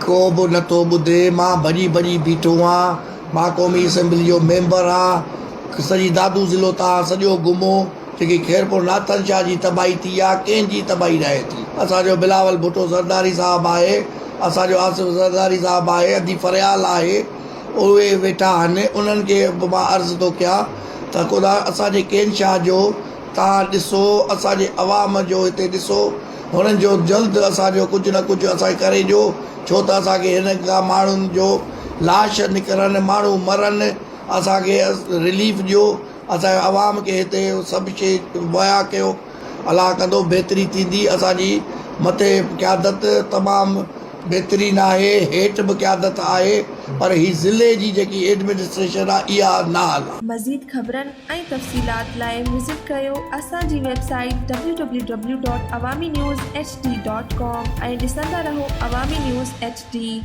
को बि नथो ॿुधे। मां भॼी भॼी बीठो आहियां। मां क़ौमी असेंबली जो मेंबर आहियां। सॼी दादू ज़िलो तव्हां सॼो घुमो। जेकी खैरपुर नाथन शाह जी तबाही थी आहे, कंहिंजी तबाही न आहे थी। असांजो बिलावल भुट्टो ज़रदारी साहिबु आहे, असांजो आसिफ़ ज़रदारी साहिबु आहे, अदी फरियाल आहे, उहे वेठा आहिनि। उन्हनि खे बि मां अर्ज़ु थो कयां त ख़ुदा असांजे केन शाह जो तव्हां ॾिसो, असांजे अवाम जो हिते ॾिसो, हुननि जो जल्द असांजो कुझु न कुझु असांखे करे ॾियो। छो त असांखे हिन खां माण्हुनि जो लाश निकिरनि, माण्हू मरनि, असांखे रिलीफ ॾियो। असांजे अवाम खे हिते सभु शइ मुहैया कयो। अलाह कंदो बहितरी थींदी। असांजी मथे क़यादत तमामु बहितरीनु आहे, हेठि बि क़यादत आहे, पर ही ज़िले जी जेकी एडमिनिस्ट्रेशन आहे इहा नाल आहे। मज़ीद ख़बरनि ऐं तफ़सीलात लाइ विज़िट कयो असांजी वेबसाइट www.awamiNewsHD.com ऐं ॾिसंदा रहो अवामी न्यूज़ HD।